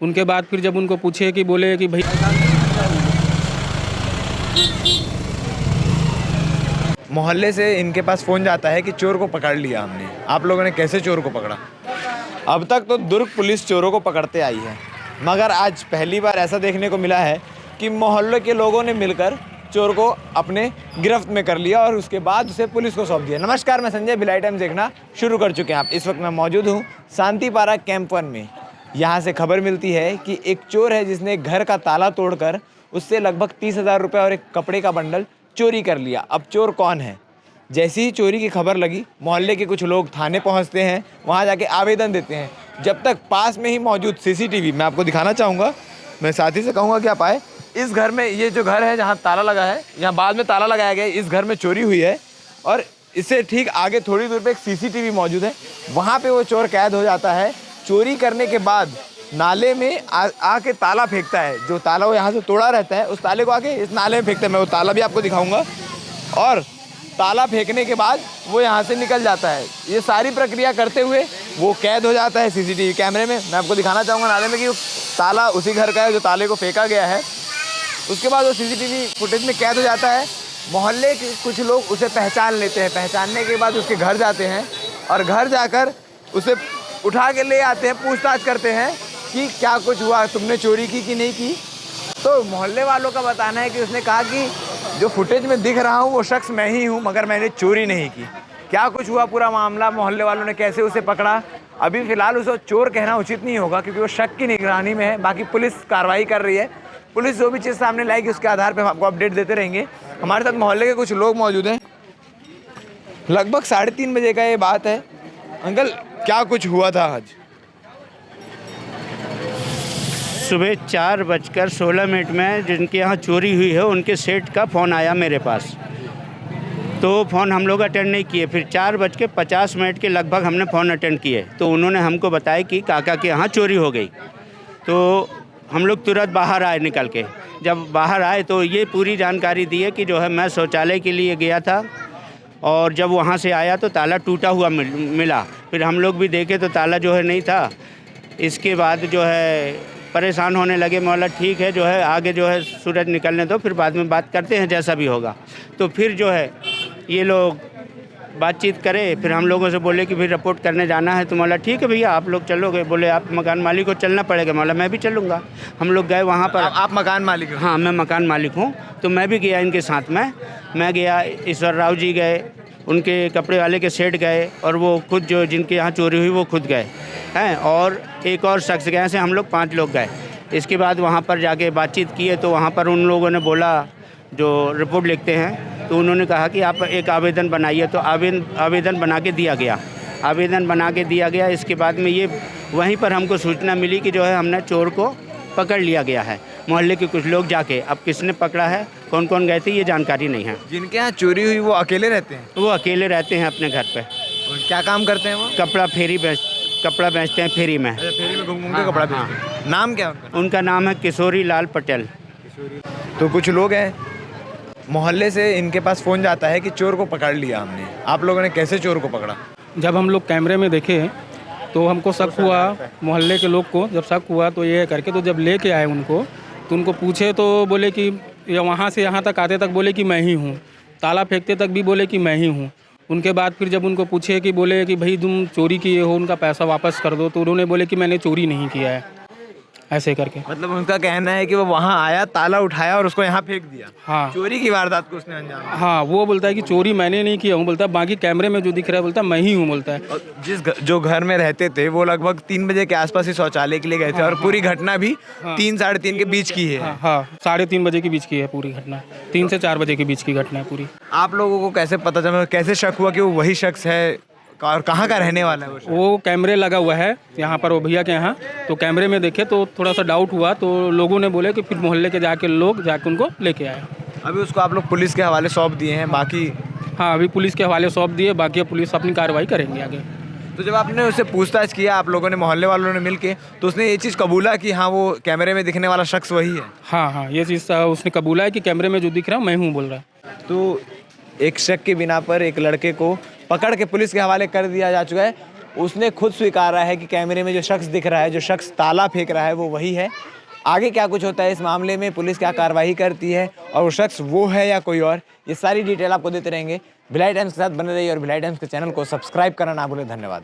उनके बाद फिर जब उनको पूछे कि बोले कि भाई मोहल्ले से इनके पास फ़ोन जाता है कि चोर को पकड़ लिया हमने। आप लोगों ने कैसे चोर को पकड़ा? अब तक तो दुर्ग पुलिस चोरों को पकड़ते आई है, मगर आज पहली बार ऐसा देखने को मिला है कि मोहल्ले के लोगों ने मिलकर चोर को अपने गिरफ्त में कर लिया और उसके बाद उसे पुलिस को सौंप दिया। नमस्कार, मैं संजय, भिलाई टाइम्स देखना शुरू कर चुके हैं आप। इस वक्त मैं मौजूद हूँ शांतिपारा कैंप 1 में। यहाँ से खबर मिलती है कि एक चोर है जिसने एक घर का ताला तोड़कर उससे लगभग 30,000 रुपये और एक कपड़े का बंडल चोरी कर लिया। अब चोर कौन है? जैसे ही चोरी की खबर लगी, मोहल्ले के कुछ लोग थाने पहुंचते हैं, वहां जाके आवेदन देते हैं। जब तक पास में ही मौजूद सीसीटीवी मैं आपको दिखाना चाहूँगा, मैं साथी से कहूँगा कि आप आए। इस घर में, ये जो घर है जहाँ ताला लगा है, यहाँ बाद में ताला लगाया गया है, इस घर में चोरी हुई है और इससे ठीक आगे थोड़ी दूर पे एक सीसीटीवी मौजूद है। वहाँ पे वो चोर कैद हो जाता है। चोरी करने के बाद नाले में आके ताला फेंकता है। जो ताला वो यहाँ से तोड़ा रहता है, उस ताले को आके इस नाले में फेंकता है। मैं वो ताला भी आपको दिखाऊंगा। और ताला फेंकने के बाद वो यहाँ से निकल जाता है। ये सारी प्रक्रिया करते हुए वो कैद हो जाता है सीसीटीवी कैमरे में। मैं आपको दिखाना चाहूँगा नाले में कि ताला उसी घर का है जो ताले को फेंका गया है। उसके बाद वो सीसीटीवी फुटेज में कैद हो जाता है। मोहल्ले के कुछ लोग उसे पहचान लेते हैं। पहचानने के बाद उसके घर जाते हैं और घर जाकर उसे उठा के ले आते हैं, पूछताछ करते हैं कि क्या कुछ हुआ, तुमने चोरी की कि नहीं की। तो मोहल्ले वालों का बताना है कि उसने कहा कि जो फुटेज में दिख रहा हूँ वो शख्स मैं ही हूँ, मगर मैंने चोरी नहीं की। क्या कुछ हुआ पूरा मामला, मोहल्ले वालों ने कैसे उसे पकड़ा, अभी फ़िलहाल उसे चोर कहना उचित नहीं होगा क्योंकि वो शक की निगरानी में है। बाकी पुलिस कार्रवाई कर रही है। पुलिस जो भी चीज़ सामने लाएगी उसके आधार पर हम आपको अपडेट देते रहेंगे। हमारे साथ मोहल्ले के कुछ लोग मौजूद हैं। लगभग 3:30 बजे का ये बात है। अंकल, क्या कुछ हुआ था आज? सुबह 4:16 में जिनके यहाँ चोरी हुई है उनके सेठ का फ़ोन आया मेरे पास। तो फ़ोन हम लोग अटेंड नहीं किए। फिर 4:50 के लगभग हमने फ़ोन अटेंड किए तो उन्होंने हमको बताया कि काका के यहाँ चोरी हो गई। तो हम लोग तुरंत बाहर आए निकल के। जब बाहर आए तो ये पूरी जानकारी दी है कि जो है मैं शौचालय के लिए गया था और जब वहाँ से आया तो ताला टूटा हुआ मिला। फिर हम लोग भी देखे तो ताला जो है नहीं था। इसके बाद जो है परेशान होने लगे। बोला ठीक है, जो है आगे जो है सूरज निकलने दो, फिर बाद में बात करते हैं जैसा भी होगा। तो फिर जो है ये लोग बातचीत करे। फिर हम लोगों से बोले कि फिर रिपोर्ट करने जाना है। तो बोला ठीक है भैया, आप लोग चलोगे? बोले आप मकान मालिक को चलना पड़ेगा। बोला मैं भी चलूँगा। हम लोग गए वहाँ पर। आप मकान मालिक हो? हाँ, मैं मकान मालिक हूँ। तो मैं भी गया इनके साथ में। मैं गया, ईश्वर राव जी गए, उनके कपड़े वाले के सेठ गए और वो खुद जो जिनके यहाँ चोरी हुई वो खुद गए हैं और एक और शख्स गए। से हम लोग 5 लोग गए। इसके बाद वहाँ पर जाके बातचीत किए तो वहाँ पर उन लोगों ने बोला, जो रिपोर्ट लिखते हैं, तो उन्होंने कहा कि आप एक आवेदन बनाइए। तो आवेदन बना के दिया गया। आवेदन बना के दिया गया। इसके बाद में ये वहीं पर हमको सूचना मिली कि जो है हमने चोर को पकड़ लिया गया है। मोहल्ले के कुछ लोग जाके, अब किसने पकड़ा है, कौन कौन गए थे, ये जानकारी नहीं है। जिनके यहाँ चोरी हुई वो अकेले रहते हैं? वो अकेले रहते हैं अपने घर पे। और क्या काम करते हैं वो? कपड़ा बेचते हैं फेरी में। फेरी में घूम के कपड़ा बेचते हैं। नाम क्या उनका? उनका नाम है किशोरी लाल पटेल। तो कुछ लोग हैं मोहल्ले से, इनके पास फ़ोन जाता है कि चोर को पकड़ लिया हमने। आप लोगों ने कैसे चोर को पकड़ा? जब हम लोग कैमरे में देखे तो हमको शक हुआ, मोहल्ले के लोग को जब शक हुआ तो ये करके, तो जब लेके आए उनको तो उनको पूछे तो बोले कि वहाँ से यहाँ तक आते तक बोले कि मैं ही हूँ, ताला फेंकते तक भी बोले कि मैं ही हूँ। उनके बाद फिर जब उनको पूछे कि बोले कि भाई तुम चोरी किए हो, उनका पैसा वापस कर दो, तो उन्होंने बोले कि मैंने चोरी नहीं किया है, ऐसे करके। मतलब उनका कहना है कि वो वहाँ आया, ताला उठाया और उसको यहाँ फेंक दिया। हाँ, चोरी की वारदात को उसने अंजाम दिया। हाँ, वो बोलता है कि चोरी मैंने नहीं किया हूँ, बोलता है बाकी कैमरे में जो दिख रहा है बोलता है मैं ही हूँ, बोलता है। और जो घर में रहते थे वो लगभग 3 बजे के आसपास ही शौचालय के लिए गए थे। और पूरी घटना भी 3 साढ़े 3 के बीच की है। हाँ, 3:30 बजे के बीच की है पूरी घटना। 3 से 4 बजे के बीच की घटना है पूरी। आप लोगों को कैसे पता चला, कैसे शक हुआ कि वो वही शख्स है और कहाँ का रहने वाला है? वो कैमरे लगा हुआ है यहाँ पर वो भैया के यहाँ, तो कैमरे में देखे तो थोड़ा सा डाउट हुआ, तो लोगों ने बोले कि फिर मोहल्ले के लोग जाके उनको लेके आए। अभी उसको आप लोग पुलिस के हवाले सौंप दिए हैं? बाकी हाँ, अभी पुलिस के हवाले सौंप दिए, बाकी पुलिस अपनी कार्रवाई करेंगे आगे। तो जब आपने उससे पूछताछ किया, आप लोगों ने, मोहल्ले वालों ने मिलके, तो उसने ये चीज़ कबूला कि हाँ वो कैमरे में दिखने वाला शख्स वही है? हाँ, ये चीज़ उसने कबूला है कि कैमरे में जो दिख रहा है मैं हूँ, बोल रहा है। तो एक शक के बिना पर एक लड़के को पकड़ के पुलिस के हवाले कर दिया जा चुका है। उसने खुद स्वीकारा है कि कैमरे में जो शख्स दिख रहा है, जो शख्स ताला फेंक रहा है, वो वही है। आगे क्या कुछ होता है इस मामले में, पुलिस क्या कार्रवाई करती है और वो शख्स वो है या कोई और, ये सारी डिटेल आपको देते रहेंगे। भिलाई टाइम्स के साथ बने रहिए और भिलाई टाइम्स के चैनल को सब्सक्राइब करना ना भूलें। धन्यवाद।